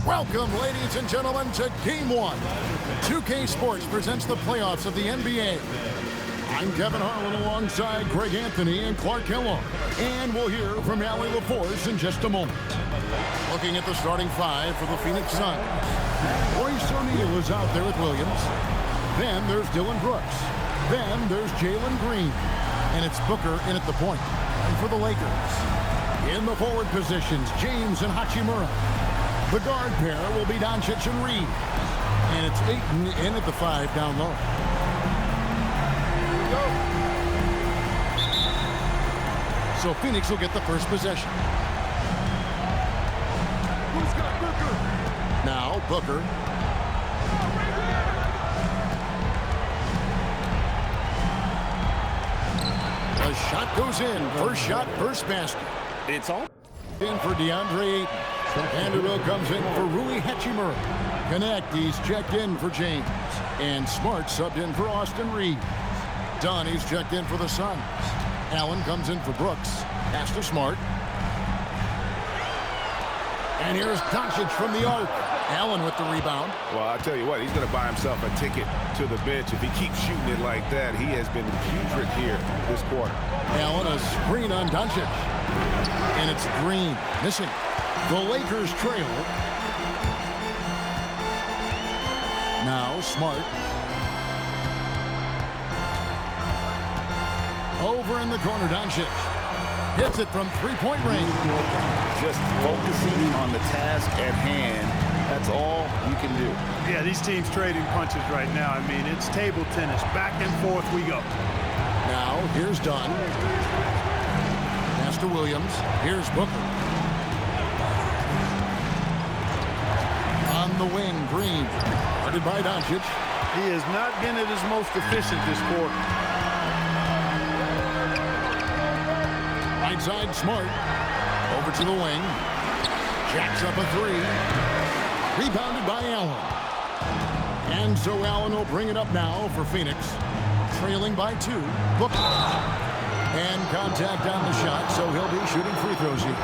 Welcome, ladies and gentlemen, to Game 1. 2K Sports presents the playoffs of the NBA. I'm Kevin Harlan alongside Greg Anthony and Clark Kellogg. And we'll hear from Allie LaForce in just a moment. Looking at the starting five for the Phoenix Suns. Royce O'Neal is out there with Williams. Then there's Dylan Brooks. Then there's Jalen Green. And it's Booker in at the point. And for the Lakers. In the forward positions, James and Hachimura. The guard pair will be Doncic and Reed. And it's Ayton in at the 5 down low. So Phoenix will get the first possession. Who's got Booker? Now Booker. The shot goes in. First shot, first basket. It's all in for DeAndre Ayton. Vanderbilt comes in for Rui Hachimura. Connect, he's checked in for James. And Smart subbed in for Austin Reeves. Dunn, he's checked in for the Suns. Allen comes in for Brooks. Pass to Smart. And here's Doncic from the arc. Allen with the rebound. Well, I tell you what, he's going to buy himself a ticket to the bench. If he keeps shooting it like that, he has been putrid here this quarter. Allen, a screen on Doncic. And it's Green missing. The Lakers trail. Now Smart. Over in the corner, Doncic. Hits it from three-point range. Just focusing on the task at hand. That's all you can do. Yeah, these teams trading punches right now. I mean, it's table tennis. Back and forth we go. Now, here's Dunn. Pass to Williams. Here's Booker. On the wing, Green. Guarded by Doncic. He has not been at his most efficient this quarter. Right side, Smart. Over to the wing. Jacks up a three. Rebounded by Allen. And so Allen will bring it up now for Phoenix. Trailing by 2. Booker. And contact on the shot, so he'll be shooting free throws here.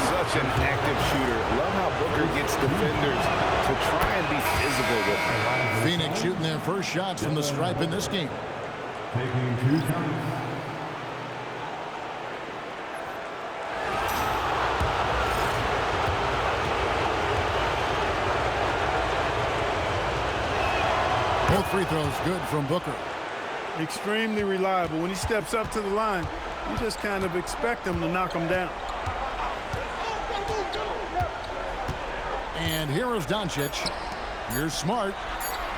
Such an active shooter. Love how Booker gets defenders to try and be physical with him. Phoenix shooting their first shots from the stripe in this game. Taking 2 times. Both free throws good from Booker. Extremely reliable. When he steps up to the line, you just kind of expect him to knock him down. And here is Doncic. Here's Smart.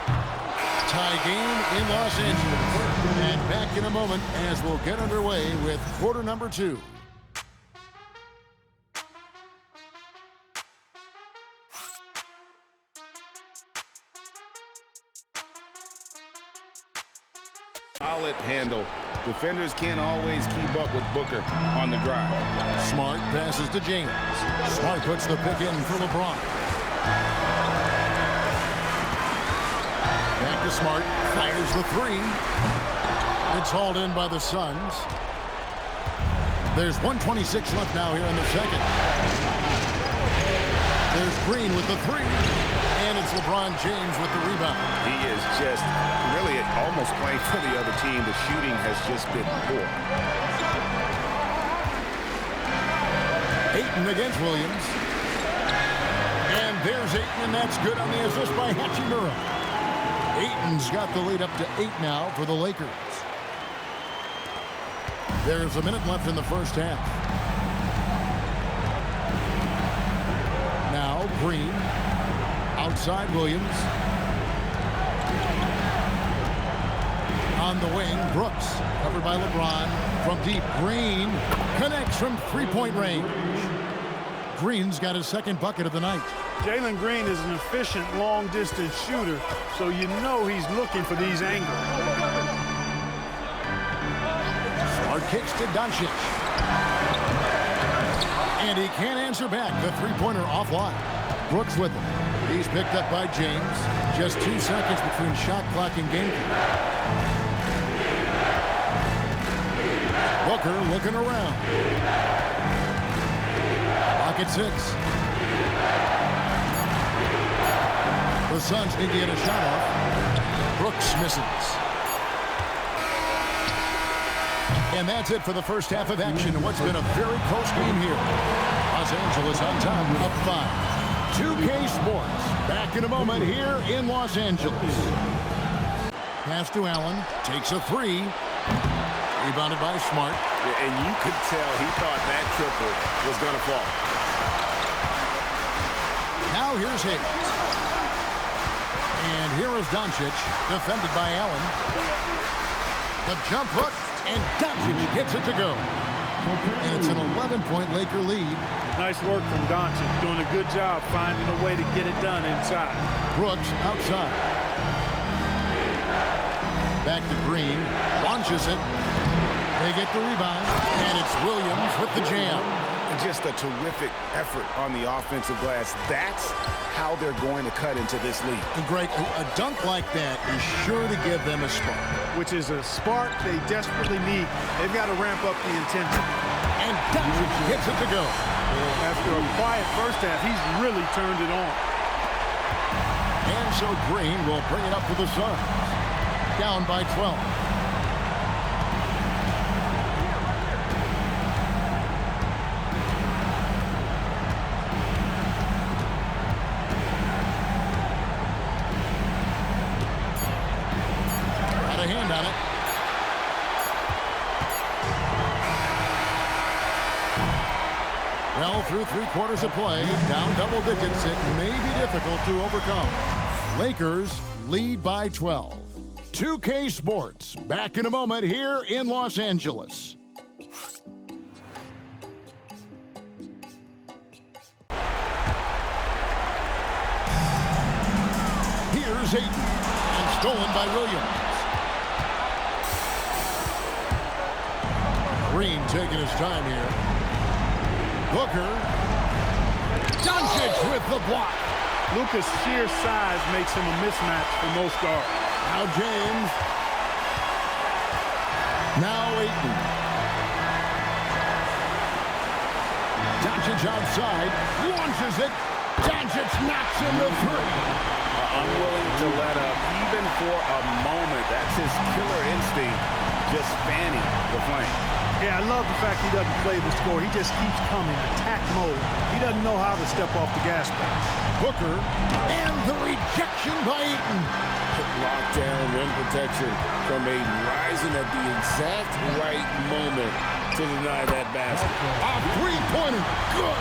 Tie game in Los Angeles. And back in a moment as we'll get underway with quarter number 2. Solid handle. Defenders can't always keep up with Booker on the drive. Smart passes to James. Smart puts the pick in for LeBron. Back to Smart. Fires the 3. It's hauled in by the Suns. There's 1:26 left now here in the second. There's Green with the 3. And it's LeBron James with the rebound. He is just really almost playing for the other team. The shooting has just been poor. Ayton against Williams. And there's Ayton, and that's good on the assist by Hachimura. Ayton's got the lead up to 8 now for the Lakers. There's a minute left in the first half. Now Green. Outside Williams. On the wing, Brooks. Covered by LeBron. From deep, Green connects from three-point range. Green's got his second bucket of the night. Jalen Green is an efficient long-distance shooter, so you know he's looking for these angles. Smart kicks to Doncic. And he can't answer back. The three-pointer offline. Brooks with him. He's picked up by James. Just 2 seconds between shot clock and game clock. Booker looking around. Clock at 6. The Suns need to get a shot off. Brooks misses. And that's it for the first half of action in what's been a very close game here. Los Angeles on top of 5. 2K Sports back in a moment here in Los Angeles. Pass to Allen. Takes a 3. Rebounded by Smart. Yeah, and you could tell he thought that triple was going to fall. Now here's Hayes. And here is Doncic, defended by Allen. The jump hook, and Doncic gets it to go. And it's an 11-point Laker lead. Nice work from Doncic, doing a good job finding a way to get it done inside. Brooks outside. Back to Green, launches it. They get the rebound, and it's Williams with the jam. Just a terrific effort on the offensive glass. That's how they're going to cut into this lead. And Greg, a dunk like that is sure to give them a spark. Which is a spark they desperately need. They've got to ramp up the intensity. And Doncic gets it to go. After a quiet first half, he's really turned it on. And so Green will bring it up for the Suns. Down by 12. A hand on it. Well, through 3 quarters of play, down double digits, it may be difficult to overcome. Lakers lead by 12. 2K Sports back in a moment here in Los Angeles. Here's Ayton, and stolen by Williams. Green taking his time here. Booker. Doncic with the block. Luka's sheer size makes him a mismatch for most guards. Now James. Now Ayton. Doncic outside. Launches it. Doncic knocks in the 3. Unwilling to let up even for a moment. That's his killer instinct, just fanning the flame. Yeah, I love the fact he doesn't play the score. He just keeps coming, attack mode. He doesn't know how to step off the gas pedal. Booker, and the rejection by Ayton. Lockdown rim protection from Ayton, rising at the exact right moment to deny that basket. A three-pointer, good.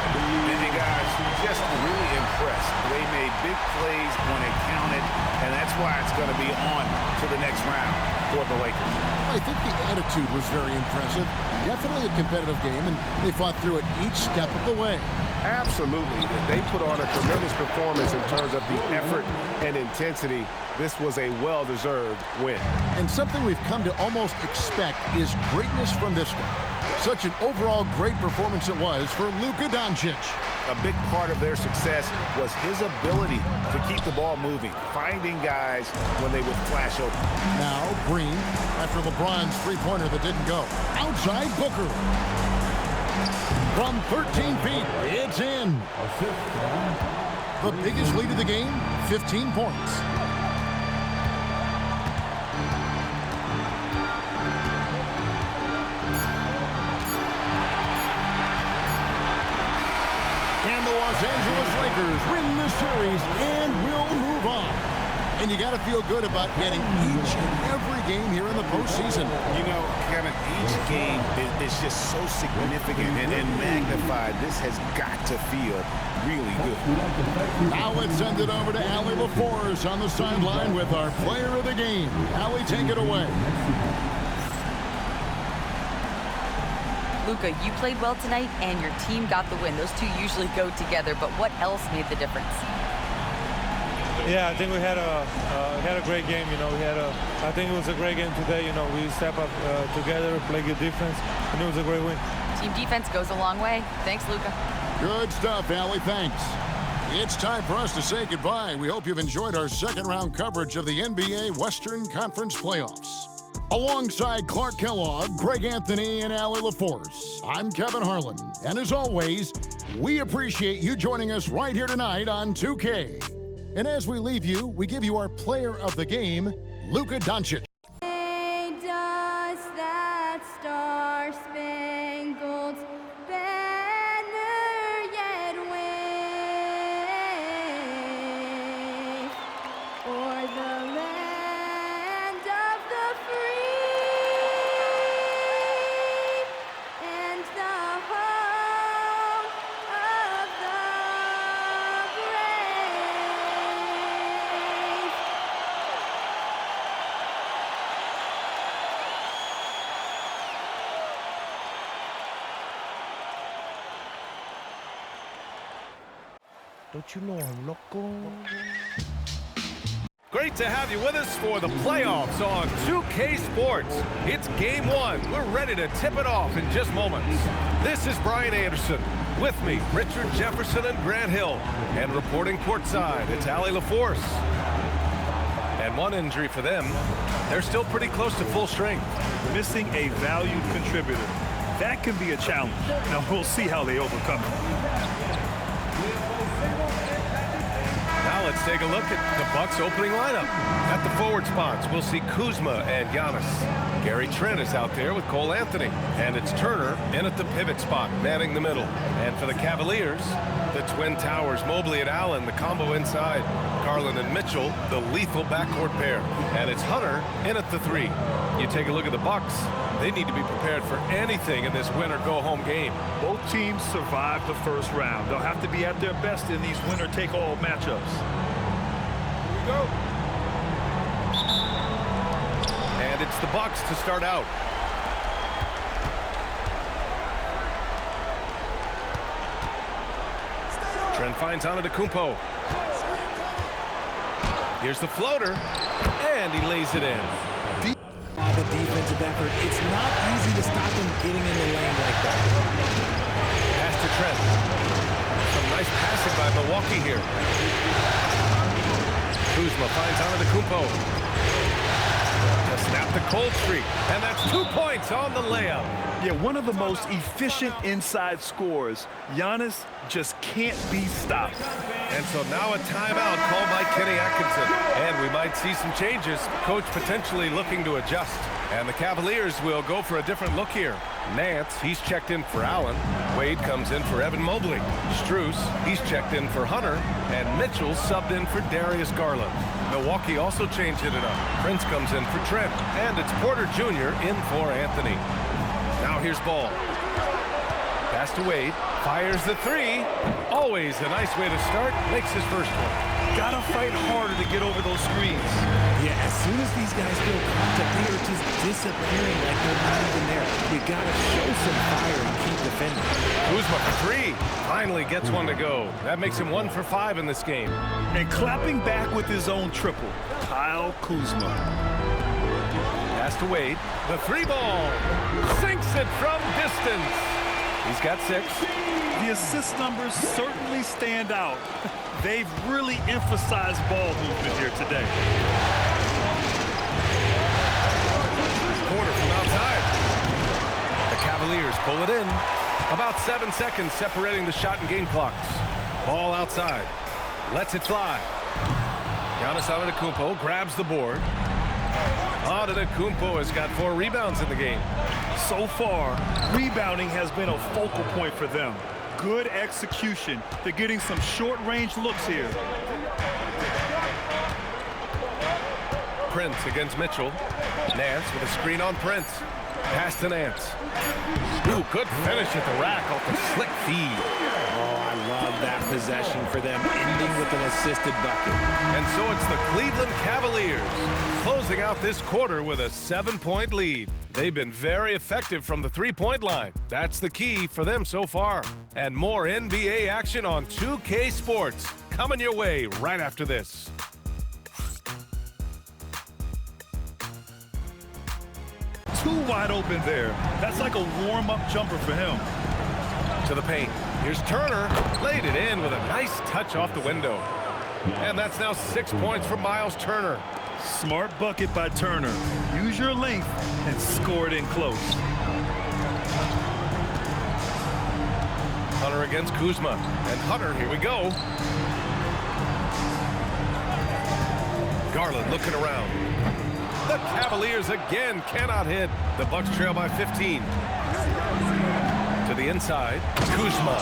And you guys just really impressed. They made big plays when it counted, and that's why it's going to be on to the next round for the Lakers. I think the attitude was very impressive. Definitely a competitive game, and they fought through it each step of the way. Absolutely. They put on a tremendous performance in terms of the effort and intensity. This was a well-deserved win. And something we've come to almost expect is greatness from this one. Such an overall great performance it was for Luka Doncic. A big part of their success was his ability to keep the ball moving, finding guys when they would flash open. Now Green, after LeBron's three-pointer that didn't go. Outside Booker. From 13 feet, it's in. The biggest lead of the game, 15 points. And the Los Angeles Lakers win the series and will move on. And you got to feel good about getting each and every game here in the postseason. You know, Kevin, each game is just so significant and magnified. This has got to feel really good. Now let's send it over to Allie LaForce on the sideline with our player of the game. Allie, take it away. Luka, you played well tonight, and your team got the win. Those two usually go together, but what else made the difference? Yeah, I think we had a great game. You know, I think it was a great game today. You know, we step up together, play good defense, and it was a great win. Team defense goes a long way. Thanks, Luka. Good stuff, Allie. Thanks. It's time for us to say goodbye. We hope you've enjoyed our second-round coverage of the NBA Western Conference Playoffs. Alongside Clark Kellogg, Greg Anthony, and Allie LaForce, I'm Kevin Harlan. And as always, we appreciate you joining us right here tonight on 2K. And as we leave you, we give you our player of the game, Luka Doncic. Hey, does that star-spangled banner yet wave o'er the land of the free and the home of the brave? Don't you know I'm loco? Great to have you with us for the playoffs on 2K Sports. It's game one. We're ready to tip it off in just moments. This is Brian Anderson. With me, Richard Jefferson and Grant Hill. And reporting courtside, it's Allie LaForce. And one injury for them. They're still pretty close to full strength. Missing a valued contributor. That can be a challenge. Now we'll see how they overcome it. Now let's take a look at the Bucks opening lineup. At the forward spots, we'll see Kuzma and Giannis. Gary Trent is out there with Cole Anthony. And it's Turner in at the pivot spot, manning the middle. And for the Cavaliers, the Twin Towers, Mobley and Allen, the combo inside. Garland and Mitchell, the lethal backcourt pair. And it's Hunter in at the 3. You take a look at the Bucks. They need to be prepared for anything in this win-or-go-home game. Both teams survived the first round. They'll have to be at their best in these winner-take-all matchups. Here we go. And it's the Bucks to start out. Trent finds Antetokounmpo. Here's the floater, and he lays it in. The defensive effort, it's not easy to stop him getting in the lane like that. Pass to Trent. Some nice passing by Milwaukee here. Kuzma finds Antetokounmpo. To snap the cold streak, and that's 2 points on the layup. Yeah, one of the most efficient inside scorers. Giannis just can't be stopped. And so now a timeout called by Kenny Atkinson. And we might see some changes. Coach potentially looking to adjust. And the Cavaliers will go for a different look here. Nance, he's checked in for Allen. Wade comes in for Evan Mobley. Strus, he's checked in for Hunter. And Mitchell subbed in for Darius Garland. Milwaukee also changing it up. Prince comes in for Trent. And it's Porter Jr. in for Anthony. Now here's Ball. Pass to Wade. Fires the 3. Always a nice way to start. Makes his first one. Gotta fight harder to get over those screens. Yeah, as soon as these guys feel contact, they are just disappearing like they're not even there. You gotta show some fire and keep defending. Kuzma for 3. Finally gets one to go. That makes him 1 for 5 in this game. And clapping back with his own triple. Kyle Kuzma. Pass to Wade. The 3 ball. Sinks it from distance. He's got 6. The assist numbers certainly stand out. They've really emphasized ball movement here today. Porter from outside. The Cavaliers pull it in. About 7 seconds separating the shot and game clocks. Ball outside. Lets it fly. Giannis Antetokounmpo grabs the board. Antetokounmpo has got 4 rebounds in the game. So far, rebounding has been a focal point for them. Good execution. They're getting some short-range looks here. Prince against Mitchell. Nance with a screen on Prince. Pass to Nance. Ooh, good finish at the rack off the slick feed. Oh, I love that possession for them, ending with an assisted bucket. And so it's the Cleveland Cavaliers closing out this quarter with a 7-point lead. They've been very effective from the 3-point line. That's the key for them so far. And more NBA action on 2K Sports coming your way right after this. Too wide open there. That's like a warm-up jumper for him. To the paint. Here's Turner. Laid it in with a nice touch off the window. And that's now 6 points for Miles Turner. Smart bucket by Turner. Use your length and score it in close. Hunter against Kuzma. And Hunter, here we go. Garland looking around. The Cavaliers again cannot hit. The Bucks trail by 15. To the inside, Kuzma.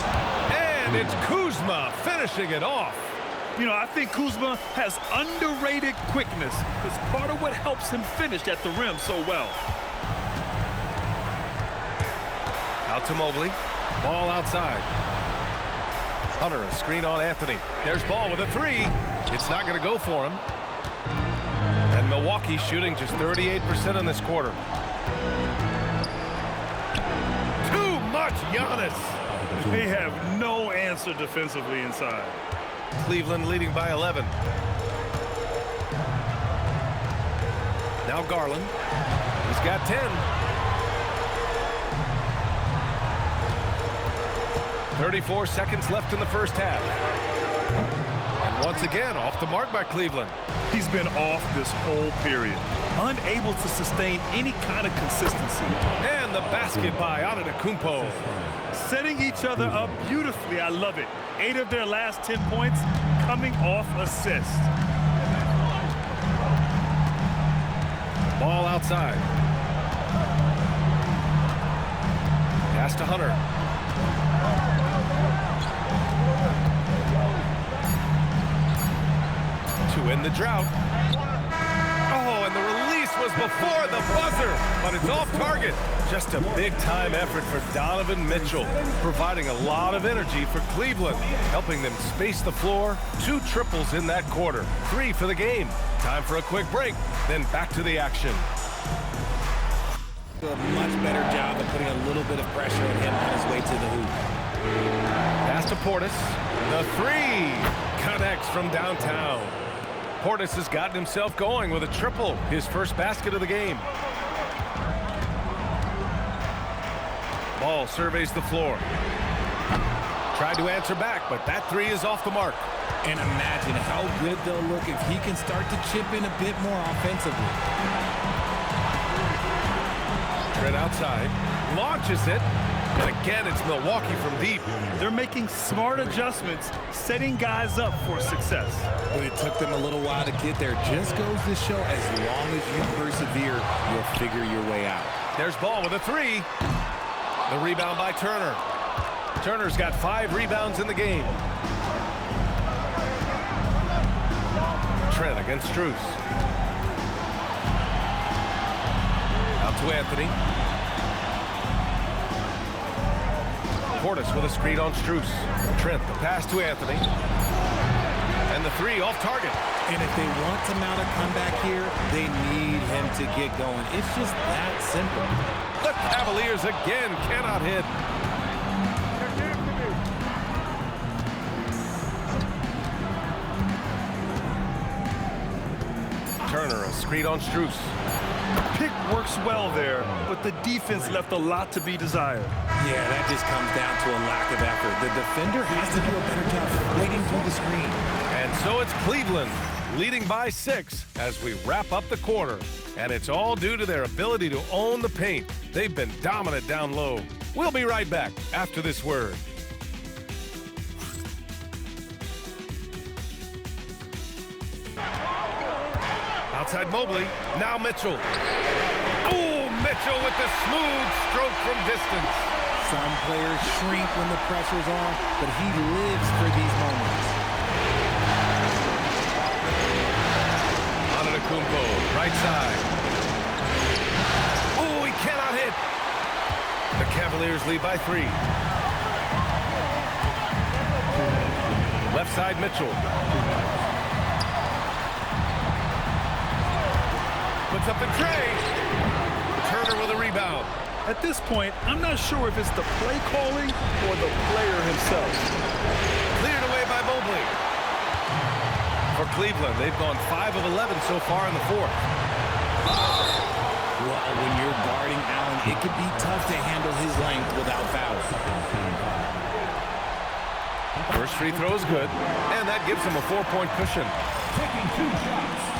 And it's Kuzma finishing it off. You know, I think Kuzma has underrated quickness. It's part of what helps him finish at the rim so well. Out to Mobley. Ball outside. Hunter, a screen on Anthony. There's Ball with a three. It's not going to go for him. And Milwaukee shooting just 38% in this quarter. Too much Giannis. They have no answer defensively inside. Cleveland leading by 11. Now Garland. He's got 10. 34 seconds left in the first half. And once again, off the mark by Cleveland. He's been off this whole period. Unable to sustain any kind of consistency. And the basket by Antetokounmpo. Setting each other up beautifully. I love it. 8 of their last 10 points coming off assists. Ball outside. Pass to Hunter. To end the drought. Oh, and the release was before the buzzer, but it's off target. Just a big-time effort for Donovan Mitchell, providing a lot of energy for Cleveland, helping them space the floor. 2 triples in that quarter, 3 for the game. Time for a quick break, then back to the action. A much better job of putting a little bit of pressure on him on his way to the hoop. Pass to Portis. The 3 connects from downtown. Portis has gotten himself going with a triple, his first basket of the game. Ball surveys the floor. Tried to answer back, but that 3 is off the mark. And imagine how good they'll look if he can start to chip in a bit more offensively. Trent outside, launches it, and again it's Milwaukee from deep. They're making smart adjustments, setting guys up for success. But it took them a little while to get there. Just goes to show, as long as you persevere, you'll figure your way out. There's Ball with a 3. The rebound by Turner. Turner's got 5 rebounds in the game. Trent against Strus. Out to Anthony. Portis with a screen on Strus. Trent, the pass to Anthony. And the 3 off target. And if they want to mount a comeback here, they need him to get going. It's just that simple. The Cavaliers again cannot hit. Turner, a screen on Strus. Pick works well there, but the defense left a lot to be desired. Yeah, that just comes down to a lack of effort. The defender has to do a better job waiting through the screen. And so it's Cleveland leading by 6 as we wrap up the quarter. And it's all due to their ability to own the paint. They've been dominant down low. We'll be right back after this word. Outside Mobley, now Mitchell. Oh, Mitchell with the smooth stroke from distance. Some players shrink when the pressure's on, but he lives for these moments. Antetokounmpo, right side. Oh, he cannot hit. The Cavaliers lead by 3. Left side Mitchell. Puts up the tray. Turner with a rebound. At this point, I'm not sure if it's the play calling or the player himself. Cleared away by Mobley. For Cleveland, they've gone 5 of 11 so far in the 4th. Well, when you're guarding Allen, it could be tough to handle his length without fouls. First free throw is good, and that gives him a 4-point cushion. Taking 2 shots.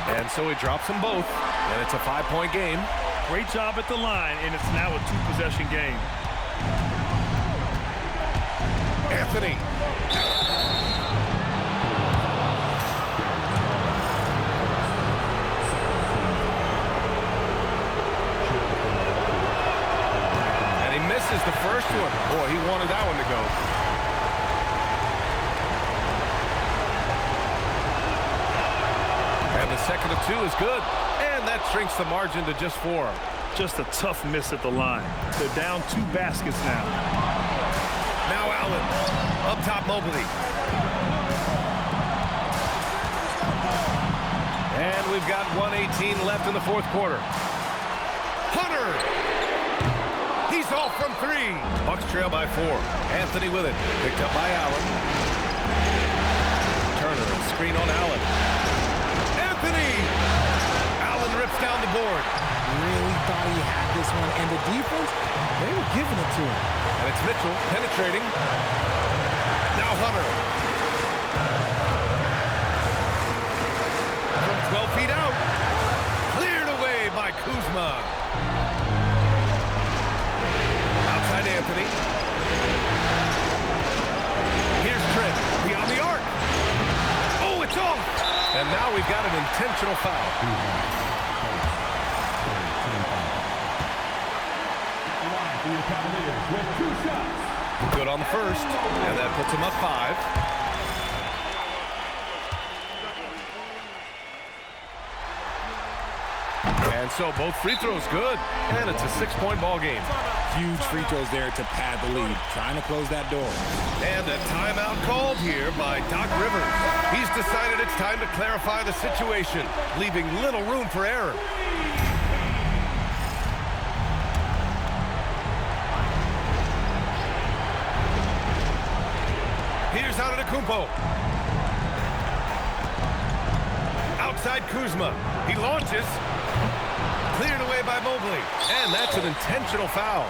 And so he drops them both, and it's a 5-point game. Great job at the line, and it's now a 2-possession game. Anthony. that one to go. And the second of 2 is good. And that shrinks the margin to just 4. Just a tough miss at the line. They're down 2 baskets now. Now Allen. Up top Mobley. And we've got 1:18 left in the fourth quarter. Hunter! He's off from 3. Bucks trail by 4. Anthony with it. Picked up by Allen. Turner, screen on Allen. Anthony! Allen rips down the board. Really thought he had this one, and the defense, they were giving it to him. And it's Mitchell penetrating. Now Hunter. From 12 feet out. Cleared away by Kuzma. Outside Anthony. Here's Trent beyond the arc. Oh, it's off. And now we've got an intentional foul. Cavaliers with 2 shots. Good on the first, and that puts him up 5. And so both free throws good, and it's a 6-point ball game. Huge free throws there to pad the lead, trying to close that door. And a timeout called here by Doc Rivers. He's decided it's time to clarify the situation, leaving little room for error. Here's Antetokounmpo. Outside Kuzma. He launches. Cleared away by Mobley. And that's an intentional foul.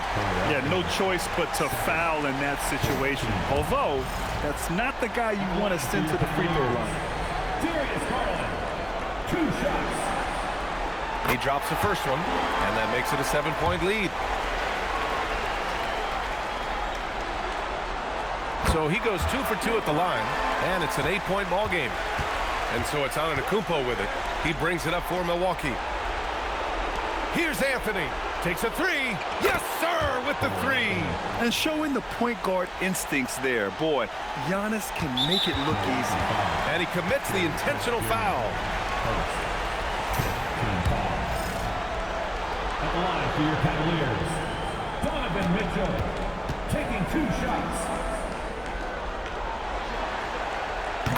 Yeah, no choice but to foul in that situation. Although, that's not the guy you want to send to the free throw line. Darius Garland, 2 shots. He drops the first one, and that makes it a 7-point lead. So he goes 2 for 2 at the line, and it's an 8-point ball game. And so it's Antetokounmpo with it. He brings it up for Milwaukee. Here's Anthony. Takes a 3. Yes, sir, with the 3. And showing the point guard instincts there. Boy, Giannis can make it look easy. And he commits the intentional foul. At the line for your Cavaliers, Donovan Mitchell taking 2 shots.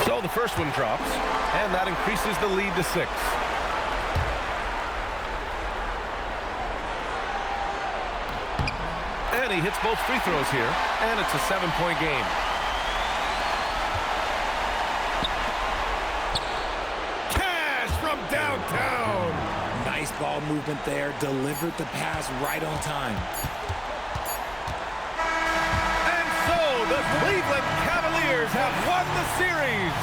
So the first one drops, and that increases the lead to 6. And he hits both free throws here, and it's a 7-point game. Cash from downtown. Nice ball movement there, delivered the pass right on time. And so the Cleveland Cavaliers have won the series.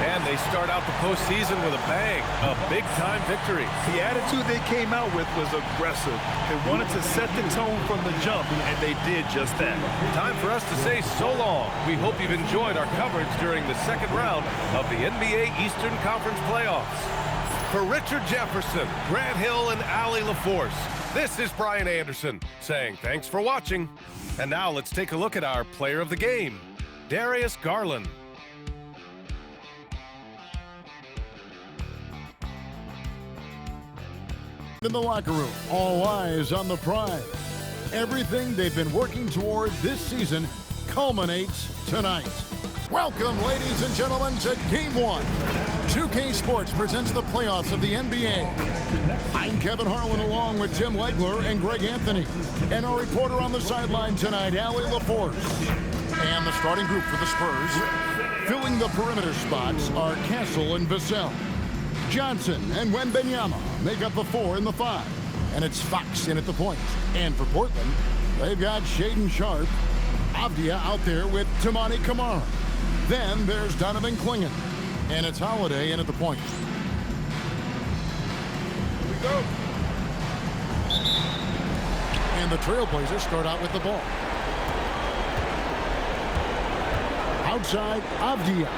And they start out the postseason with a bang, a big-time victory. The attitude they came out with was aggressive. They wanted to set the tone from the jump, and they did just that. Time for us to say so long. We hope you've enjoyed our coverage during the second round of the NBA Eastern Conference playoffs. For Richard Jefferson, Grant Hill, and Allie LaForce, this is Brian Anderson saying thanks for watching. And now let's take a look at our player of the game, Darius Garland. In the locker room, all eyes on the prize. Everything they've been working toward this season culminates tonight. Welcome, ladies and gentlemen, to Game 1. 2K Sports presents the playoffs of the NBA. I'm Kevin Harlan along with Tim Legler and Greg Anthony. And our reporter on the sideline tonight, Allie LaForce. And the starting group for the Spurs. Filling the perimeter spots are Castle and Vassell. Johnson and Wembanyama make up the 4 and the 5. And it's Fox in at the point. And for Portland, they've got Shaedon Sharpe, Avdia out there with Toumani Camara. Then there's Donovan Clingan. And it's Holiday in at the point. Here we go. And the Trailblazers start out with the ball. Outside, Avdia.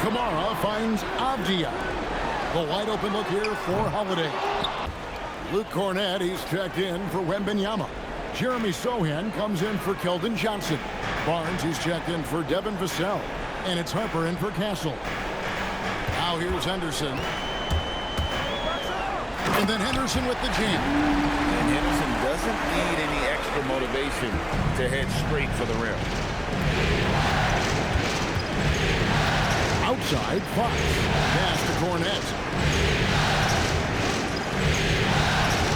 Camara finds Avdia. The wide open look here for Holiday. Luke Cornett, he's checked in for Wembanyama. Jeremy Sohan comes in for Keldon Johnson. Barnes, he's checked in for Devin Vassell. And it's Harper in for Castle. Now here's Henderson. And then Henderson with the jam. And Henderson doesn't need any extra motivation to head straight for the rim. Outside, Fox. Pass to Cornett.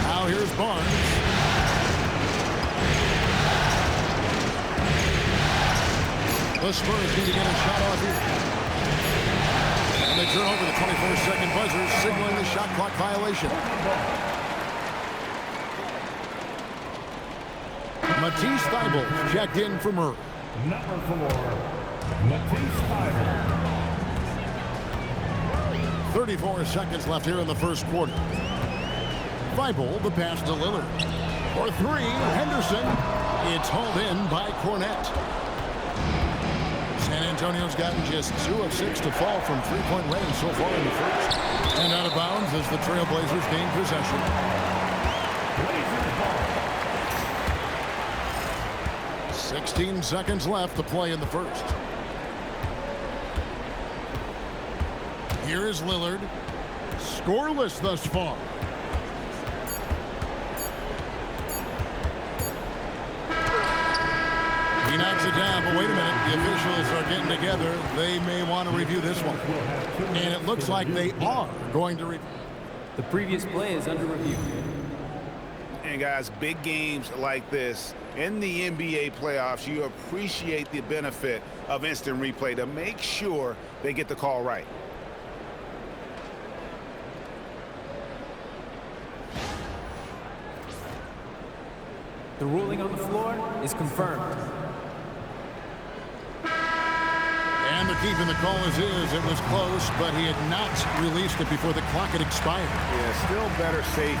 Now here's Barnes. The Spurs need to get a shot off here. And they turn over the 24-second buzzer, signaling the shot clock violation. Matisse Thybulle checked in for Murray. Number 4, Matisse Thybulle. 34 seconds left here in the first quarter. Thybulle, the pass to Lillard. For three, Henderson. It's hauled in by Cornett. San Antonio's gotten just 2 of 6 to fall from three-point range so far in the first. And out of bounds as the Trailblazers gain possession. 16 seconds left to play in the first. Here is Lillard. Scoreless thus far. He knocks it down, but wait a minute. The officials are getting together. They may want to review this one. And it looks like they are going to review. The previous play is under review. And guys, big games like this in the NBA playoffs, you appreciate the benefit of instant replay to make sure they get the call right. The ruling on the floor is confirmed. And they're keeping the call as is. It was close, but he had not released it before the clock had expired. Yeah, still better safe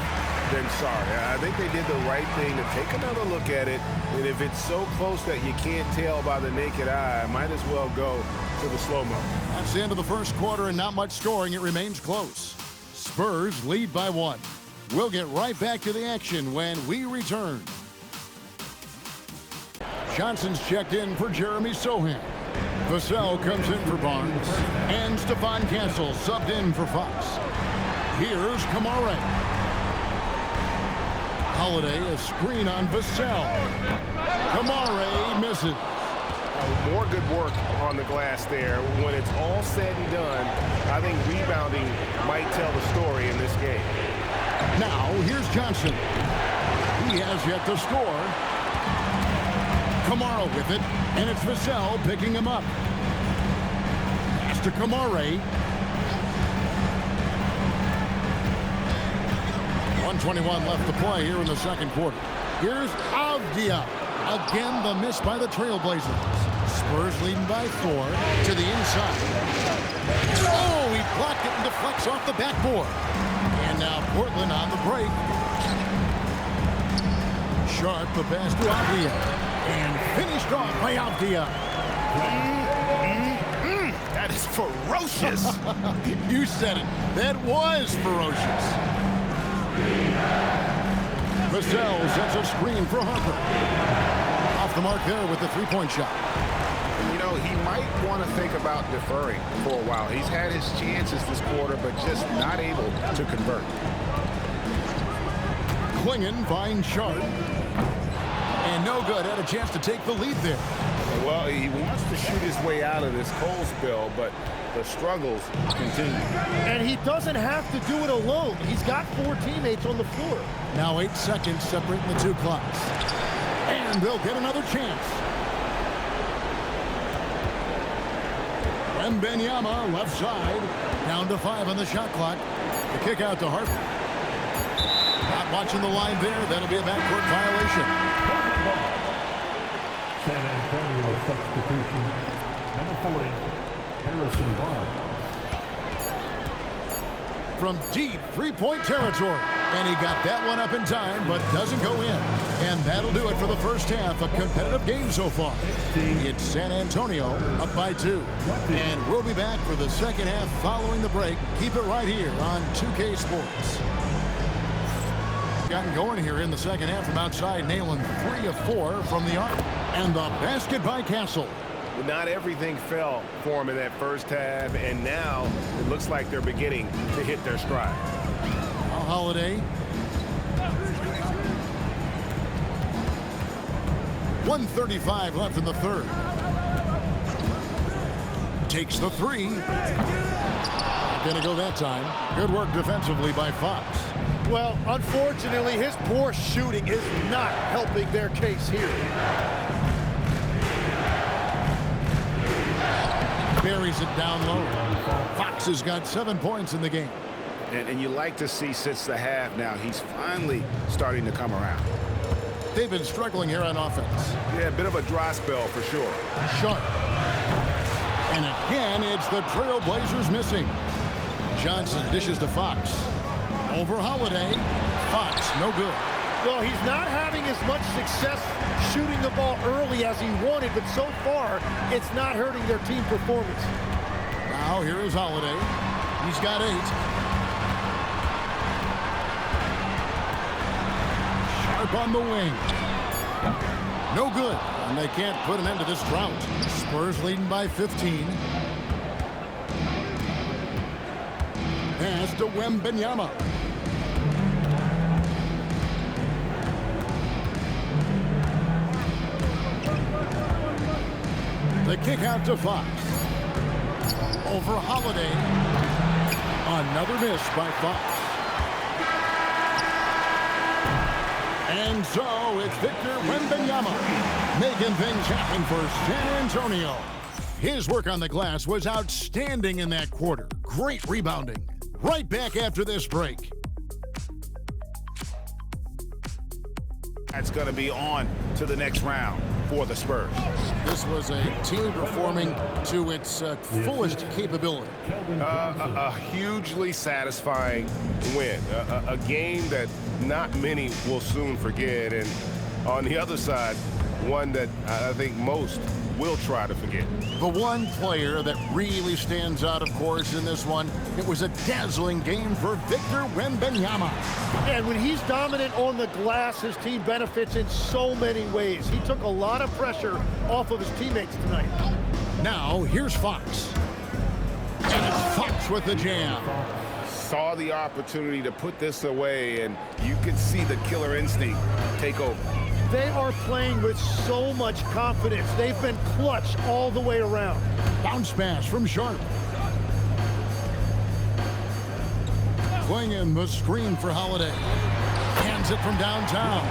than sorry. I think they did the right thing to take another look at it. And if it's so close that you can't tell by the naked eye, might as well go to the slow-mo. That's the end of the first quarter and not much scoring. It remains close. Spurs lead by 1. We'll get right back to the action when we return. Johnson's checked in for Jeremy Sohan. Vassell comes in for Barnes. And Stephon Castle subbed in for Fox. Here's Kamare. Holiday, a screen on Vassell. Kamare misses. More good work on the glass there. When it's all said and done, I think rebounding might tell the story in this game. Now, here's Johnson. He has yet to score. Kamara with it, and it's Vassell picking him up. Pass to Kamare. 1:21 left to play here in the second quarter. Here's Avdia. Again, the miss by the Trailblazers. Spurs leading by 4 to the inside. Oh, he blocked it and deflects off the backboard. And now Portland on the break. Sharp, the pass to Avdia. And finished off by Avdia. That is ferocious. You said it. That was ferocious. Vassell sets a screen for Harper. Off the mark there with the three-point shot. You know, he might want to think about deferring for a while. He's had his chances this quarter, but just not able to convert. Klingon finds Sharp. And no good. Had a chance to take the lead there. Well, he wants to shoot his way out of this cold spell, but the struggles continue. And he doesn't have to do it alone. He's got 4 teammates on the floor. Now 8 seconds separating the two clocks. And they'll get another chance. Wembanyama left side. Down to 5 on the shot clock. The kick out to Harper. Not watching the line there. That'll be a backcourt violation. San Antonio substitution. Number 40, Harrison Barnes. From deep three-point territory. And he got that one up in time, but doesn't go in. And that'll do it for the first half. A competitive game so far. It's San Antonio up by 2. And we'll be back for the second half following the break. Keep it right here on 2K Sports. gotten going here in the second half from outside, nailing 3 of 4 from the arc. And the basket by Castle. Not everything fell for them in that first half, and now it looks like they're beginning to hit their stride. Now Holiday. 1:35 left in the third. Takes the three. Not gonna go that time. Good work defensively by Fox. Well, unfortunately, his poor shooting is not helping their case here. Buries it down low. Fox has got 7 points in the game. And you like to see since the half now, he's finally starting to come around. They've been struggling here on offense. Yeah, a bit of a dry spell for sure. Sharp. And again, it's the Trailblazers missing. Johnson dishes to Fox. Over Holiday. Fox, no good. Well, he's not having as much success shooting the ball early as he wanted, but so far, it's not hurting their team performance. Now, here is Holiday. He's got 8. Sharp on the wing. No good. And they can't put an end to this drought. Spurs leading by 15. Pass to Wembanyama. The kick out to Fox. Over Holiday. Another miss by Fox. And so it's Victor Wembanyama making things happen for San Antonio. His work on the glass was outstanding in that quarter. Great rebounding. Right back after this break. That's going to be on to the next round for the Spurs. This was a team performing to its fullest capability. A hugely satisfying win. A game that not many will soon forget. And on the other side, one that I think most will try to forget. The one player that really stands out, of course, in this one, it was a dazzling game for Victor Wembanyama. And when he's dominant on the glass, his team benefits in so many ways. He took a lot of pressure off of his teammates tonight. Now, here's Fox. And it's Fox with the jam. Saw the opportunity to put this away, and you could see the killer instinct take over. They are playing with so much confidence. They've been clutch all the way around. Bounce pass from Sharp. Playing in the screen for Holiday. Hands it from downtown.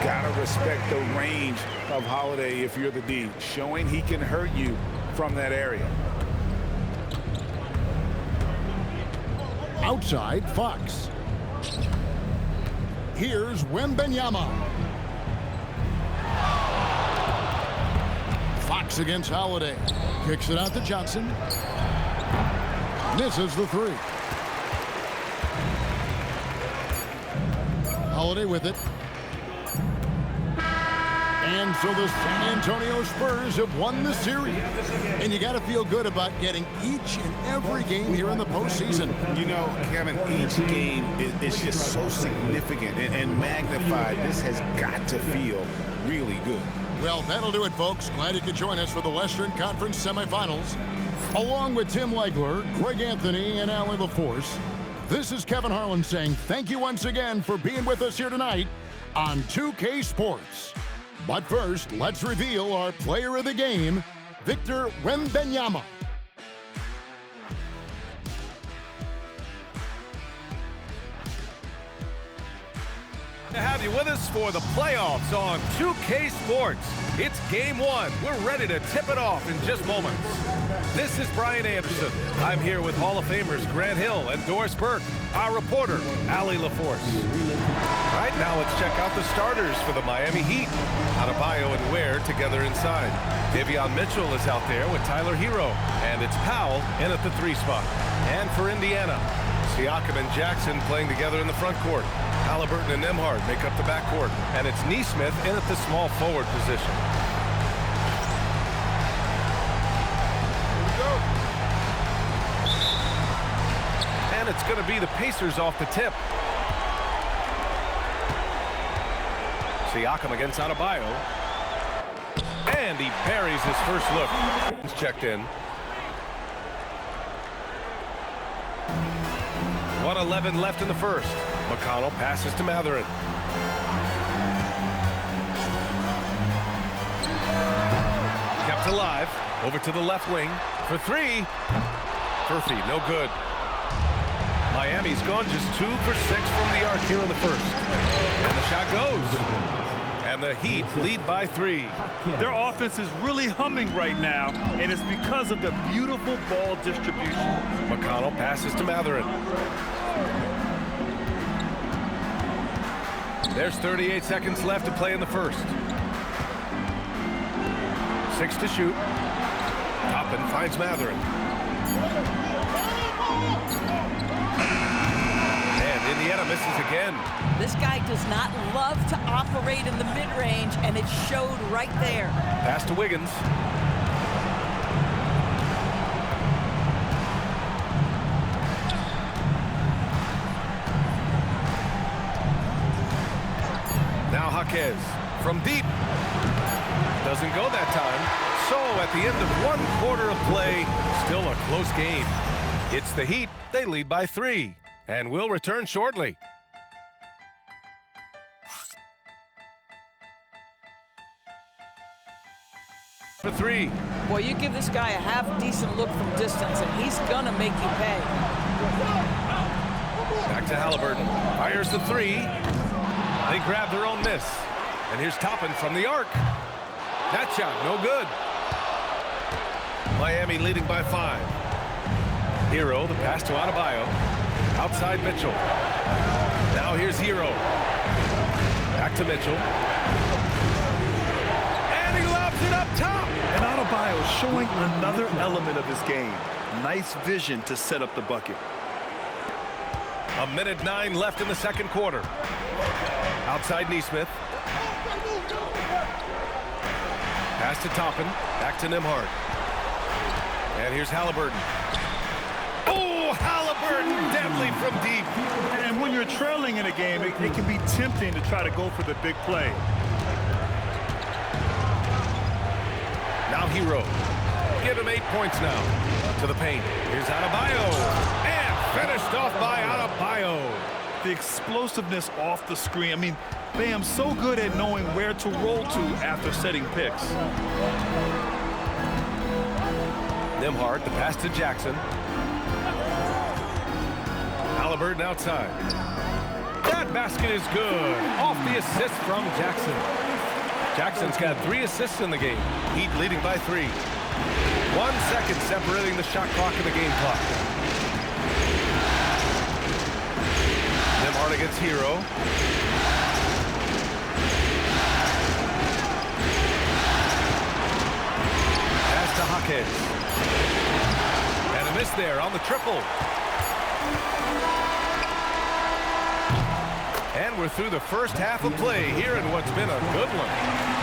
Gotta respect the range of Holiday if you're the D, showing he can hurt you from that area. Outside, Fox. Here's Wembanyama. Fox against Holiday. Kicks it out to Johnson. Misses the three. Holiday with it. And so the San Antonio Spurs have won the series. And you got to feel good about getting each and every game here in the postseason. You know, Kevin, each game is just so significant and magnified. This has got to feel really good. Well, that'll do it, folks. Glad you could join us for the Western Conference semifinals. Along with Tim Legler, Greg Anthony, and Allie LaForce, this is Kevin Harlan saying thank you once again for being with us here tonight on 2K Sports. But first, let's reveal our player of the game, Victor Wembanyama. To have you with us for the playoffs on 2K Sports. It's game 1. We're ready to tip it off in just moments. This is Brian Anderson. I'm here with Hall of Famers Grant Hill and Doris Burke, our reporter, Allie LaForce. All right, now let's check out the starters for the Miami Heat. Adebayo and Ware together inside. Davion Mitchell is out there with Tyler Hero, and it's Powell in at the 3 spot. And for Indiana, Siakam and Jackson playing together in the front court. Halliburton and Nembhard make up the backcourt, and it's Nesmith in at the small forward position. Here we go. And it's going to be the Pacers off the tip. Siakam against Adebayo. And he buries his first look. He's checked in. 1:11 left in the first. McConnell passes to Matherin. Kept alive. Over to the left wing for three. Furphy, no good. Miami's gone just 2 for 6 from the arc here in the first. And the shot goes. And the Heat lead by 3. Their offense is really humming right now, and it's because of the beautiful ball distribution. McConnell passes to Matherin. There's 38 seconds left to play in the first. 6 to shoot. Toppin finds Matherin. And Indiana misses again. This guy does not love to operate in the mid-range, and it showed right there. Pass to Wiggins. Now Jaquez from deep. Doesn't go that time. So at the end of 1 quarter of play, still a close game. It's the Heat. They lead by 3. And we'll return shortly. For 3. Boy, you give this guy a half-decent look from distance, and he's gonna make you pay. Back to Halliburton. Fires the 3. They grab their own miss. And here's Toppin from the arc. That shot, no good. Miami leading by 5. Hero, the pass to Adebayo. Outside Mitchell. Now here's Hero. Back to Mitchell. And he lobs it up top. And Adebayo showing another element of his game. Nice vision to set up the bucket. 1:09 left in the second quarter. Outside Neesmith. Pass to Toppin. Back to Nembhard. And here's Halliburton. Oh, Halliburton deadly from deep. And when you're trailing in a game, it can be tempting to try to go for the big play. Now Hero. Give him 8 points now. To the paint. Here's Adebayo. And finished off by Adebayo. The explosiveness off the screen. I mean, Bam's so good at knowing where to roll to after setting picks. Nembhard, the pass to Jackson. Halliburton outside. That basket is good. Off the assist from Jackson. Jackson's got 3 assists in the game. Heat leading by 3. 1 second separating the shot clock and the game clock. Nembhard against Hero. Pass to Jaquez. And a miss there on the triple. And we're through the first half of play here in what's been a good one.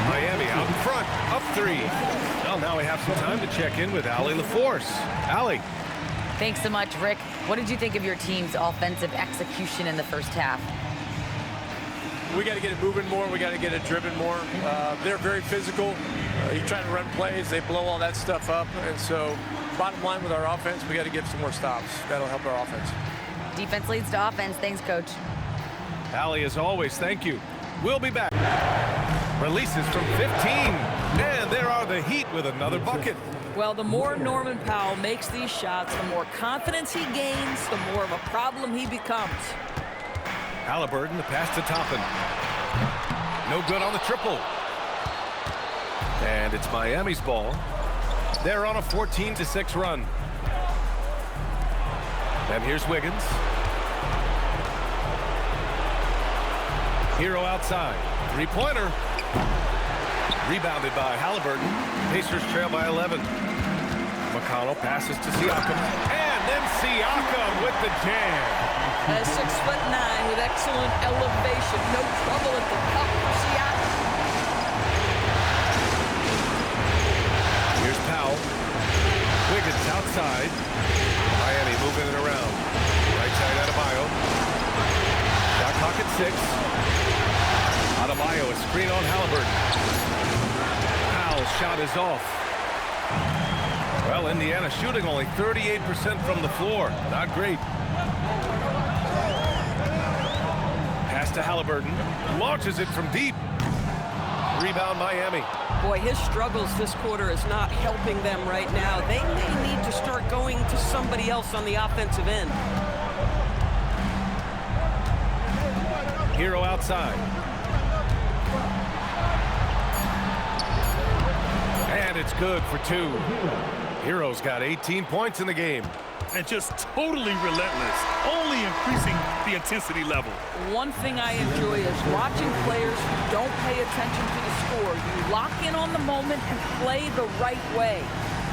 Miami out in front, up 3. Well, now we have some time to check in with Allie LaForce. Allie. Thanks so much, Rick. What did you think of your team's offensive execution in the first half? We got to get it moving more. We got to get it driven more. They're very physical. You're trying to run plays. They blow all that stuff up. And so bottom line with our offense, we got to get some more stops. That'll help our offense. Defense leads to offense. Thanks, Coach. Allie, as always, thank you. We'll be back. Releases from 15. And there are the Heat with another bucket. Well, the more Norman Powell makes these shots, the more confidence he gains, the more of a problem he becomes. Halliburton, the pass to Toppin. No good on the triple. And it's Miami's ball. They're on a 14-6 run. And here's Wiggins. Hero outside. 3-pointer. Rebounded by Halliburton. Pacers trail by 11. McConnell passes to Siakam. And then Siakam with the jam. 6'9" with excellent elevation. No trouble at the cup for Siakam. Here's Powell. Wiggins outside. Miami moving it around. Right side Adebayo. Shot clock at 6. Adebayo, a screen Halliburton. Powell's shot is off. Well, Indiana shooting only 38% from the floor. Not great. Pass to Halliburton. Launches it from deep. Rebound Miami. Boy, his struggles this quarter is not helping them right now. They may need to start going to somebody else on the offensive end. Hero outside. And it's good for two. Hero's got 18 points in the game. And just totally relentless, only increasing the intensity level. One thing I enjoy is watching players who don't pay attention to the score. You lock in on the moment and play the right way.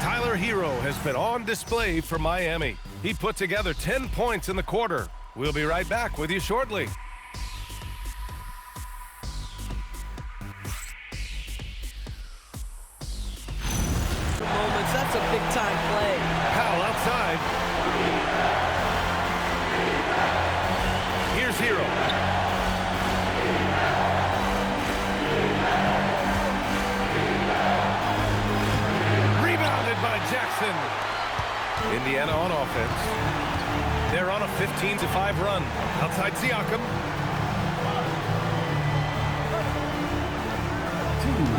Tyler Hero has been on display for Miami. He put together 10 points in the quarter. We'll be right back with you shortly. Moments, that's a big-time play. Powell outside. Here's Hero. Rebounded by Jackson. Indiana on offense. They're on a 15-5 run. Outside Siakam.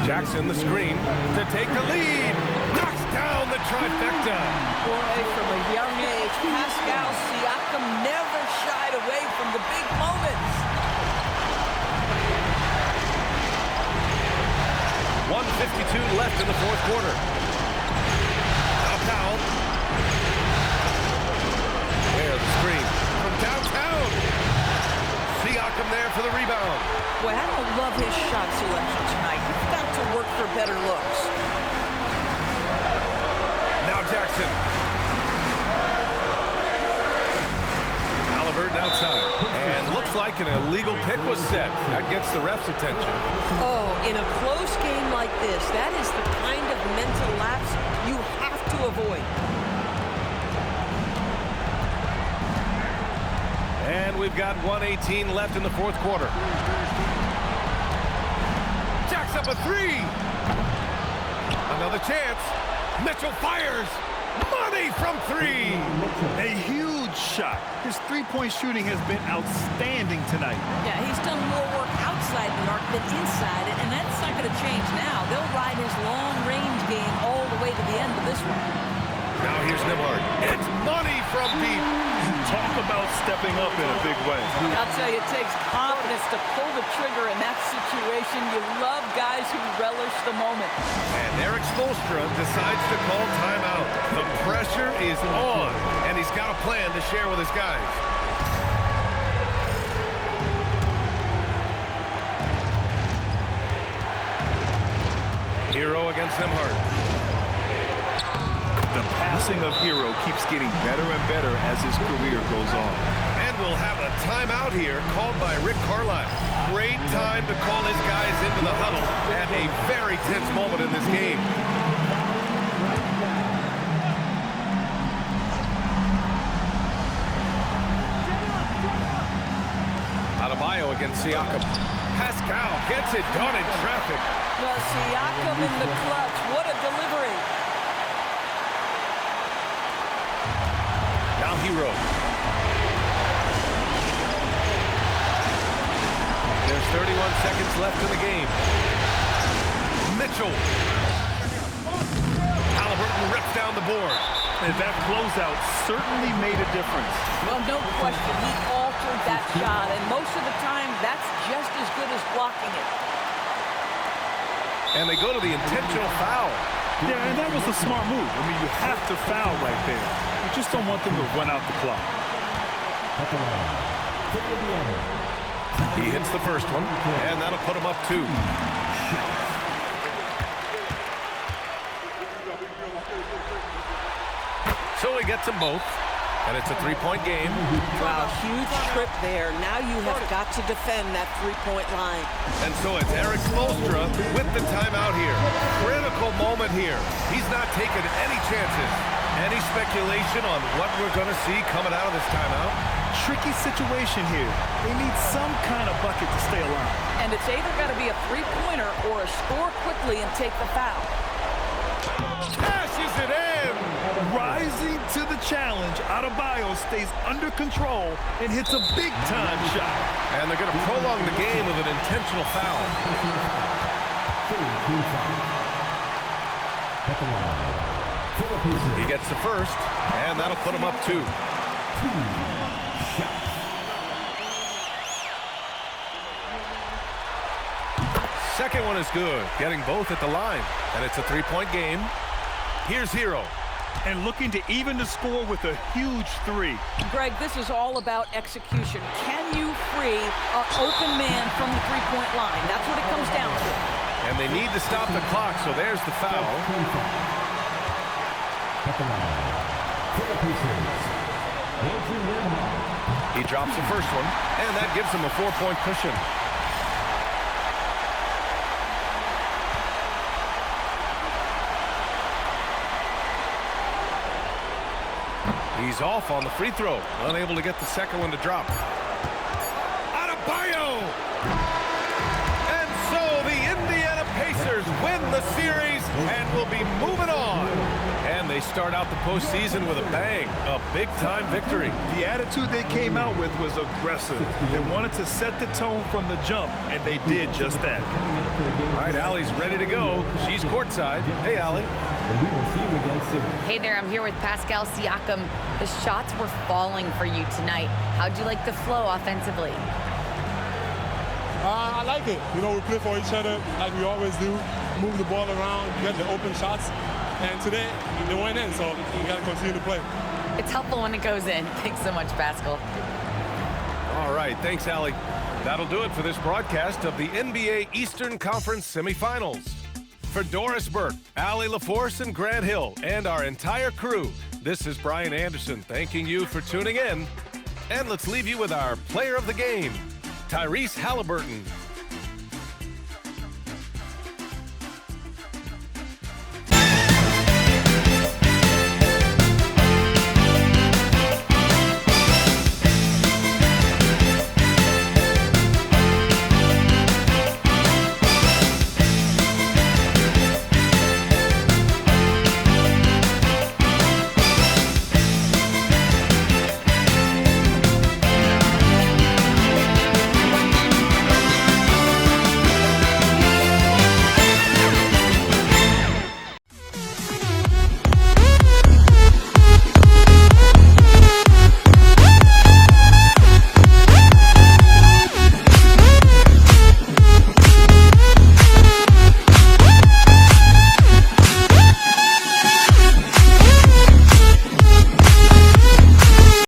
Jackson the screen to take the lead. Knocks down the trifecta. Boy, from a young age, Pascal Siakam never shied away from the big moments. 1:52 left in the fourth quarter. Now Powell. There, the screen from downtown. Siakam there for the rebound. Boy, I don't love his shot selection tonight. You've got to work for better looks. Now Jackson. Halliburton outside. And looks like an illegal pick was set. That gets the ref's attention. Oh, in a close game like this, that is the kind of mental lapse you have to avoid. And we've got 1:18 left in the fourth quarter. Jacks up a three. Another chance. Mitchell fires. Money from three. A huge shot. His three-point shooting has been outstanding tonight. Yeah, he's done more work outside the arc than inside it, and that's not going to change now. They'll ride his long-range game all the way to the end of this one. Now here's Nembhard. It's money from deep. Talk about stepping up in a big way. I'll tell you, it takes confidence to pull the trigger in that situation. You love guys who relish the moment. And Eric Spoelstra decides to call timeout. The pressure is on, and he's got a plan to share with his guys. Hero against Nembhard. The passing of Hero keeps getting better and better as his career goes on. And we'll have a timeout here called by Rick Carlisle. Great time to call his guys into the huddle at a very tense moment in this game. Adebayo against Siakam. Pascal gets it done in traffic. Well, Siakam in the clutch. What a delivery. Now Hero. There's 31 seconds left in the game. Mitchell. Halliburton rips down the board. And that closeout certainly made a difference. Well, no question. He altered that shot, and most of the time, that's just as good as blocking it. And they go to the intentional foul. Yeah, and that was a smart move. I mean, you have to foul right there. You just don't want them to run out the clock. He hits the first one, and that'll put him up 2. So he gets them both, and it's a 3-point game. Wow, huge trip there. Now you have got to defend that three-point line. And so it's Eric Spoelstra with the timeout here. Critical moment here. He's not taking any chances. Any speculation on what we're going to see coming out of this timeout? tricky situation here. They need some kind of bucket to stay alive. And it's either got to be a three-pointer or a score quickly and take the foul. Cashes it in! Rising to the challenge, Adebayo stays under control and hits a big-time shot. And they're going to prolong the game with an intentional foul. He gets the first, and that'll put him up 2. Second one is good, getting both at the line. And it's a 3-point game. Here's Hero. And looking to even the score with a huge 3. Greg, this is all about execution. Can you free an open man from the three-point line? That's what it comes down to. And they need to stop the clock, so there's the foul. He drops the first one, and that gives him a 4-point cushion. He's off on the free throw, unable to get the second one to drop. Adebayo! And so the Indiana Pacers win the series and will be moving on. And they start out the postseason with a bang, a big-time victory. The attitude they came out with was aggressive. They wanted to set the tone from the jump, and they did just that. All right, Allie's ready to go. She's courtside. Hey, Allie. Hey there, I'm here with Pascal Siakam. The shots were falling for you tonight. How'd you like the flow offensively? I like it. You know, we play for each other like we always do. Move the ball around, get the open shots. And today, they went in, so we got to continue to play. It's helpful when it goes in. Thanks so much, Pascal. All right, thanks, Allie. That'll do it for this broadcast of the NBA Eastern Conference semifinals. For Doris Burke, Allie LaForce, and Grant Hill, and our entire crew, this is Brian Anderson thanking you for tuning in. And let's leave you with our player of the game, Tyrese Halliburton.